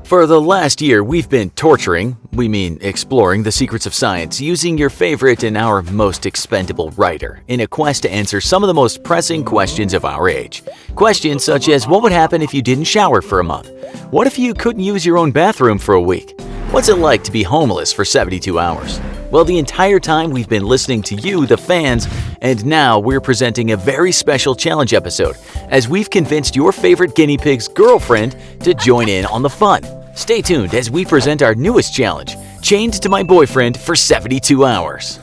For the last year, we've been exploring the secrets of science using your favorite and our most expendable writer in a quest to answer some of the most pressing questions of our age. Questions such as what would happen if you didn't shower for a month? What if you couldn't use your own bathroom for a week? What's it like to be homeless for 72 hours? Well, the entire time we've been listening to you, the fans, and now we're presenting a very special challenge episode as we've convinced your favorite guinea pig's girlfriend to join in on the fun. Stay tuned as we present our newest challenge, Chained to My Boyfriend for 72 Hours.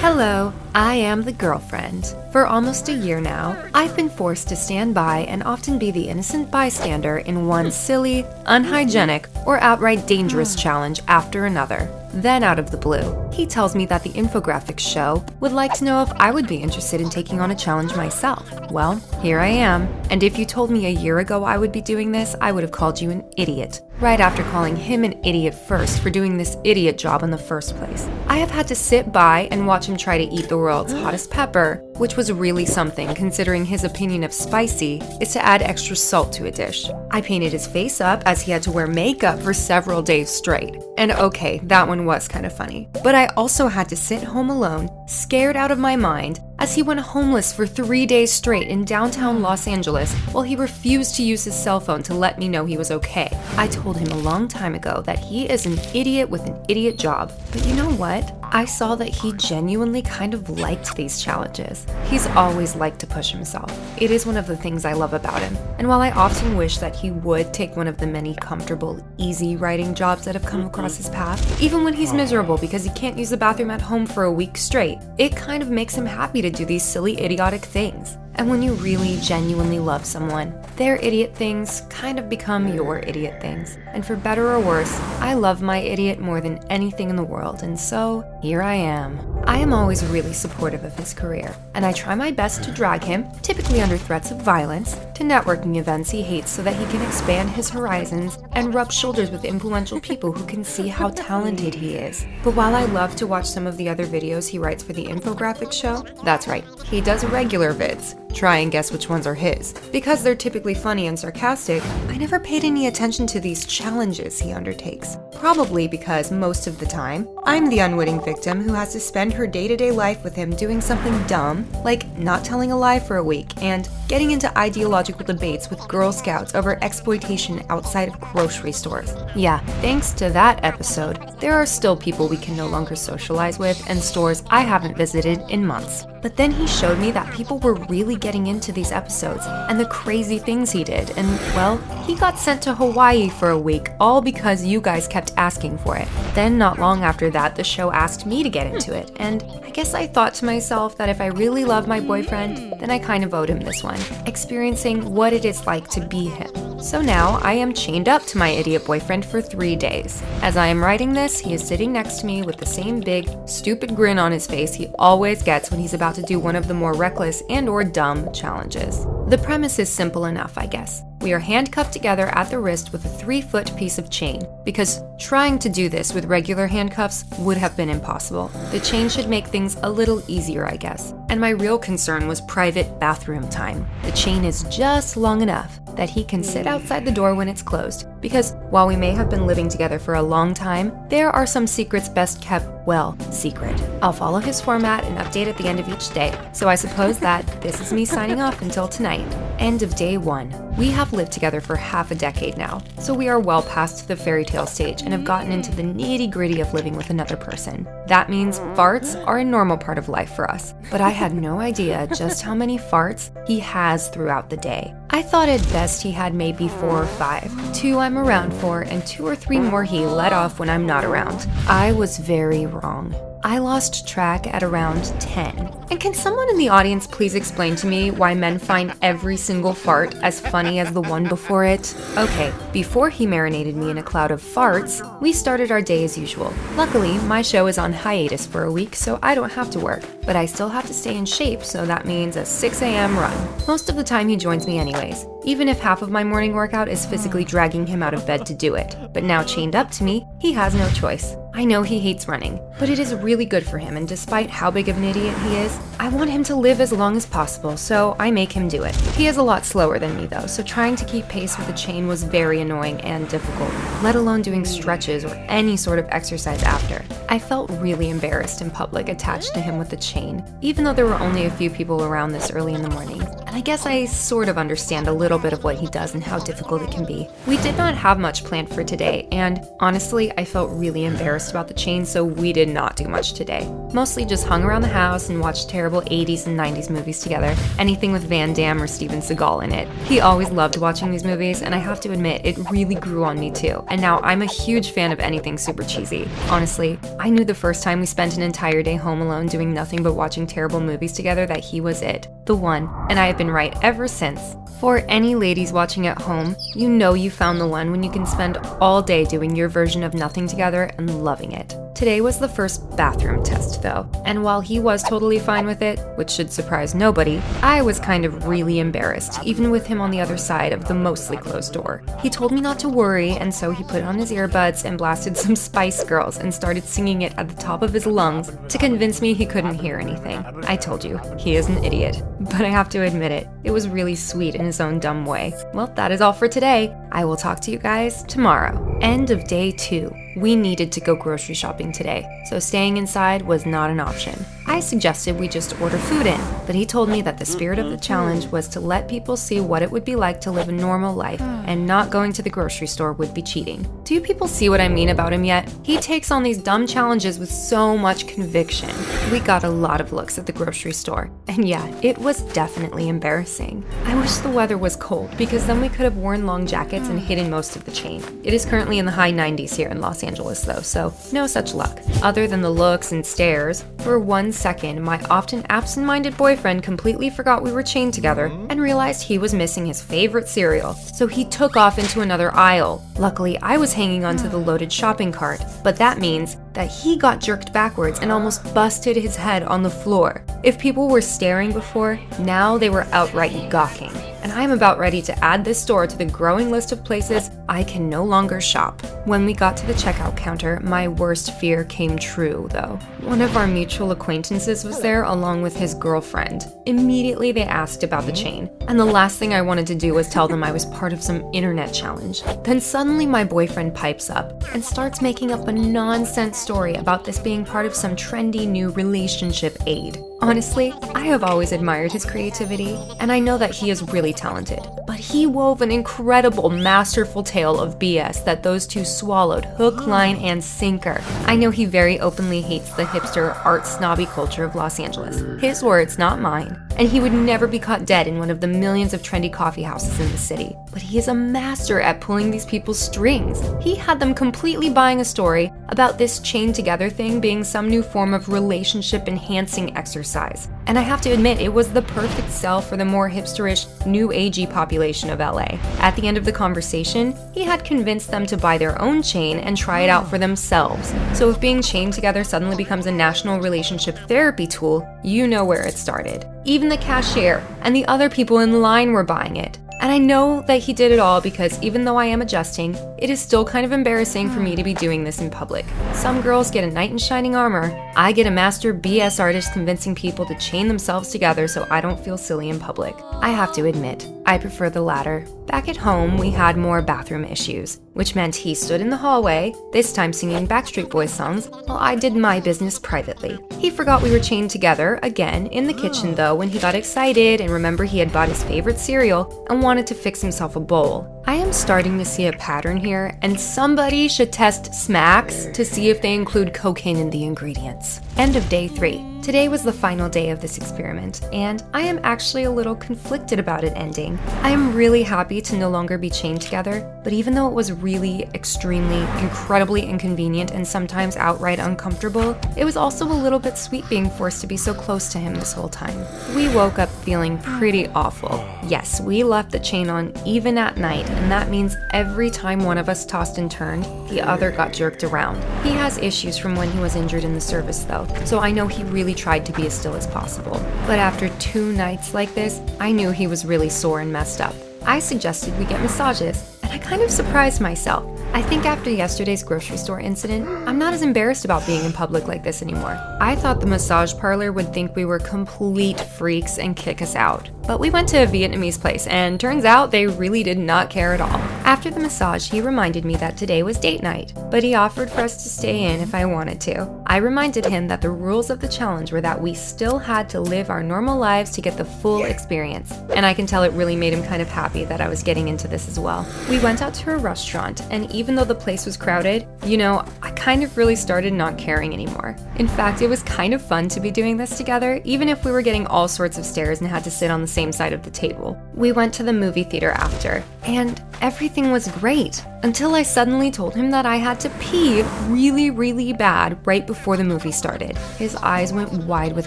Hello, I am the girlfriend. For almost a year now, I've been forced to stand by and often be the innocent bystander in one silly, unhygienic, or outright dangerous challenge after another. Then out of the blue, he tells me that the Infographics show would like to know if I would be interested in taking on a challenge myself. Well, here I am, and if you told me a year ago I would be doing this, I would have called you an idiot. Right after calling him an idiot first for doing this idiot job in the first place. I have had to sit by and watch him try to eat the world's hottest pepper, which was really something considering his opinion of spicy is to add extra salt to a dish. I painted his face up as he had to wear makeup for several days straight. And okay, that one was kind of funny. But I also had to sit home alone, scared out of my mind, as he went homeless for 3 days straight in downtown Los Angeles while he refused to use his cell phone to let me know he was okay. I told him a long time ago that he is an idiot with an idiot job. But you know what? I saw that he genuinely kind of liked these challenges. He's always liked to push himself. It is one of the things I love about him. And while I often wish that he would take one of the many comfortable, easy writing jobs that have come across his path, even when he's miserable because he can't use the bathroom at home for a week straight, it kind of makes him happy to do these silly, idiotic things. And when you really genuinely love someone, their idiot things kind of become your idiot things. And for better or worse, I love my idiot more than anything in the world, and so here I am. I am always really supportive of his career, and I try my best to drag him, typically under threats of violence, to networking events he hates so that he can expand his horizons and rub shoulders with influential people who can see how talented he is. But while I love to watch some of the other videos he writes for the Infographics show, that's right, he does regular vids. Try and guess which ones are his. Because they're typically funny and sarcastic, I never paid any attention to these challenges he undertakes. Probably because most of the time, I'm the unwitting victim who has to spend her day-to-day life with him doing something dumb, like not telling a lie for a week and getting into ideological debates with Girl Scouts over exploitation outside of grocery stores. Yeah, thanks to that episode, there are still people we can no longer socialize with and stores I haven't visited in months. But then he showed me that people were really getting into these episodes and the crazy things he did, and well, he got sent to Hawaii for a week all because you guys kept asking for it. Then not long after that, the show asked me to get into it, and I guess I thought to myself that if I really love my boyfriend, then I kind of owed him this one, experiencing what it is like to be him. So now I am chained up to my idiot boyfriend for 3 days. As I am writing this, he is sitting next to me with the same big, stupid grin on his face he always gets when he's about to do one of the more reckless and/or dumb challenges. The premise is simple enough, I guess. We are handcuffed together at the wrist with a 3-foot piece of chain, because trying to do this with regular handcuffs would have been impossible. The chain should make things a little easier, I guess. And my real concern was private bathroom time. The chain is just long enough that he can sit outside the door when it's closed, because while we may have been living together for a long time, there are some secrets best kept, well, secret. I'll follow his format and update at the end of each day, so I suppose that this is me signing off until tonight. End of day 1. We have lived together for half a decade now, so we are well past the fairy tale stage and have gotten into the nitty-gritty of living with another person. That means farts are a normal part of life for us, but I had no idea just how many farts he has throughout the day. I thought at best he had maybe 4 or 5. 2 I'm around for, and 2 or 3 more he let off when I'm not around. I was very wrong. I lost track at around 10. And can someone in the audience please explain to me why men find every single fart as funny as the one before it? Okay, before he marinated me in a cloud of farts, we started our day as usual. Luckily, my show is on hiatus for a week, so I don't have to work, but I still have to stay in shape, so that means a 6 a.m. run. Most of the time he joins me anyways, even if half of my morning workout is physically dragging him out of bed to do it. But now chained up to me, he has no choice. I know he hates running, but it is really good for him, and despite how big of an idiot he is, I want him to live as long as possible, so I make him do it. He is a lot slower than me though, so trying to keep pace with the chain was very annoying and difficult, let alone doing stretches or any sort of exercise after. I felt really embarrassed in public attached to him with the chain, even though there were only a few people around this early in the morning. And I guess I sort of understand a little bit of what he does and how difficult it can be. We did not have much planned for today, and honestly, I felt really embarrassed about the chain, so we did not do much today. Mostly just hung around the house and watched terrible 80s and 90s movies together, anything with Van Damme or Steven Seagal in it. He always loved watching these movies, and I have to admit, it really grew on me too. And now I'm a huge fan of anything super cheesy. Honestly, I knew the first time we spent an entire day home alone doing nothing but watching terrible movies together that he was it, the one, and I have been right ever since. For any ladies watching at home, you know you found the one when you can spend all day doing your version of nothing together and loving it. Today was the first bathroom test though, and while he was totally fine with it, which should surprise nobody, I was kind of really embarrassed, even with him on the other side of the mostly closed door. He told me not to worry, and so he put on his earbuds and blasted some Spice Girls and started singing it at the top of his lungs to convince me he couldn't hear anything. I told you, he is an idiot. But I have to admit it was really sweet in his own dumb way. Well, that is all for today. I will talk to you guys tomorrow. End of day 2. We needed to go grocery shopping today, so staying inside was not an option. I suggested we just order food in, but he told me that the spirit of the challenge was to let people see what it would be like to live a normal life, and not going to the grocery store would be cheating. Do you people see what I mean about him yet? He takes on these dumb challenges with so much conviction. We got a lot of looks at the grocery store, and yeah, it was definitely embarrassing. I wish the weather was cold, because then we could have worn long jackets and hidden most of the chain. It is currently in the high 90s here in Los Angeles though, so no such luck. Other than the looks and stares, for 1 second, my often absent-minded boyfriend completely forgot we were chained together and realized he was missing his favorite cereal, so he took off into another aisle. Luckily, I was hanging onto the loaded shopping cart, but that means that he got jerked backwards and almost busted his head on the floor. If people were staring before, now they were outright gawking. And I'm about ready to add this store to the growing list of places I can no longer shop. When we got to the checkout counter, my worst fear came true, though. One of our mutual acquaintances was there along with his girlfriend. Immediately they asked about the chain, and the last thing I wanted to do was tell them I was part of some internet challenge. Then suddenly my boyfriend pipes up and starts making up a nonsense story about this being part of some trendy new relationship aid. Honestly, I have always admired his creativity, and I know that he is really talented, but he wove an incredible, masterful tale of BS that those two swallowed hook, line, and sinker. I know he very openly hates the hipster, art snobby culture of Los Angeles. His words, not mine. And he would never be caught dead in one of the millions of trendy coffee houses in the city. But he is a master at pulling these people's strings. He had them completely buying a story about this chained together thing being some new form of relationship enhancing exercise. And I have to admit, it was the perfect sell for the more hipsterish, new agey population of LA. At the end of the conversation, he had convinced them to buy their own chain and try it out for themselves. So if being chained together suddenly becomes a national relationship therapy tool, you know where it started. Even the cashier and the other people in line were buying it. And I know that he did it all because even though I am adjusting, it is still kind of embarrassing for me to be doing this in public. Some girls get a knight in shining armor. I get a master BS artist convincing people to chain themselves together so I don't feel silly in public. I have to admit, I prefer the latter. Back at home, we had more bathroom issues, which meant he stood in the hallway, this time singing Backstreet Boys songs, while I did my business privately. He forgot we were chained together, again, in the kitchen though, when he got excited and remembered he had bought his favorite cereal and wanted to fix himself a bowl. I am starting to see a pattern here, and somebody should test smacks to see if they include cocaine in the ingredients. End of day 3. Today was the final day of this experiment, and I am actually a little conflicted about it ending. I am really happy to no longer be chained together, but even though it was really, extremely, incredibly inconvenient and sometimes outright uncomfortable, it was also a little bit sweet being forced to be so close to him this whole time. We woke up feeling pretty awful. Yes, we left the chain on even at night, and that means every time one of us tossed and turned, the other got jerked around. He has issues from when he was injured in the service though, so I know he really tried to be as still as possible. But after 2 nights like this, I knew he was really sore and messed up. I suggested we get massages, and I kind of surprised myself. I think after yesterday's grocery store incident, I'm not as embarrassed about being in public like this anymore. I thought the massage parlor would think we were complete freaks and kick us out. But we went to a Vietnamese place, and turns out they really did not care at all. After the massage, he reminded me that today was date night, but he offered for us to stay in if I wanted to. I reminded him that the rules of the challenge were that we still had to live our normal lives to get the full experience, and I can tell it really made him kind of happy that I was getting into this as well. We went out to a restaurant, and even though the place was crowded, I kind of really started not caring anymore. In fact, it was kind of fun to be doing this together, even if we were getting all sorts of stares and had to sit on the same side of the table. We went to the movie theater after, and everything was great, until I suddenly told him that I had to pee really, really bad right before the movie started. His eyes went wide with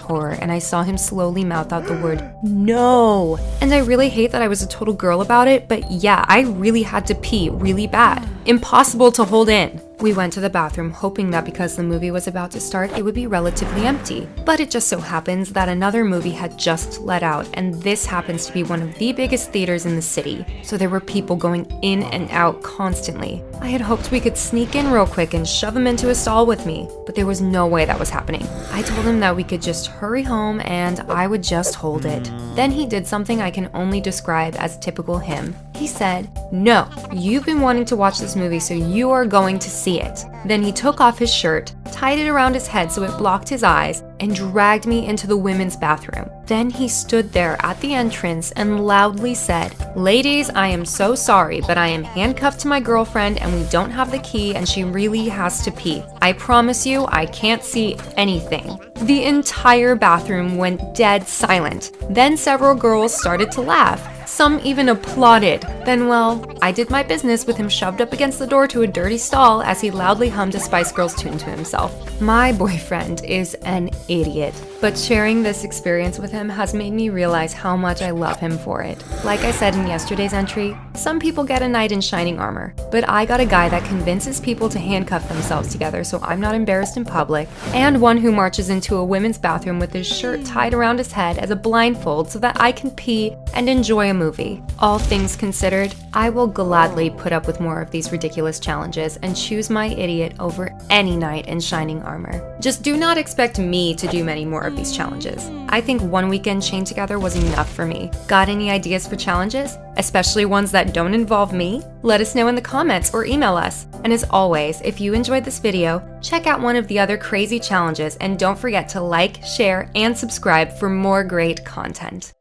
horror, and I saw him slowly mouth out the word, "No!" And I really hate that I was a total girl about it, but yeah, I really had to pee really bad. Impossible to hold in. We went to the bathroom hoping that because the movie was about to start, it would be relatively empty. But it just so happens that another movie had just let out, and this happens to be one of the biggest theaters in the city. So there were people going in and out constantly. I had hoped we could sneak in real quick and shove him into a stall with me, but there was no way that was happening. I told him that we could just hurry home and I would just hold it. Then he did something I can only describe as typical him. He said, "No, you've been wanting to watch this movie, so you are going to see it." Then he took off his shirt, tied it around his head so it blocked his eyes, and dragged me into the women's bathroom. Then he stood there at the entrance and loudly said, "Ladies, I am so sorry, but I am handcuffed to my girlfriend and we don't have the key and she really has to pee. I promise you, I can't see anything." The entire bathroom went dead silent. Then several girls started to laugh. Some even applauded. Then, well, I did my business with him shoved up against the door to a dirty stall as he loudly hummed a Spice Girls tune to himself. My boyfriend is an idiot, but sharing this experience with him has made me realize how much I love him for it. Like I said in yesterday's entry, some people get a knight in shining armor, but I got a guy that convinces people to handcuff themselves together so I'm not embarrassed in public, and one who marches into a women's bathroom with his shirt tied around his head as a blindfold so that I can pee and enjoy a movie. All things considered, I will gladly put up with more of these ridiculous challenges and choose my idiot over any knight in shining armor. Just do not expect me to do many more of these challenges. I think one weekend chained together was enough for me. Got any ideas for challenges? Especially ones that don't involve me? Let us know in the comments or email us. And as always, if you enjoyed this video, check out one of the other crazy challenges and don't forget to like, share, and subscribe for more great content.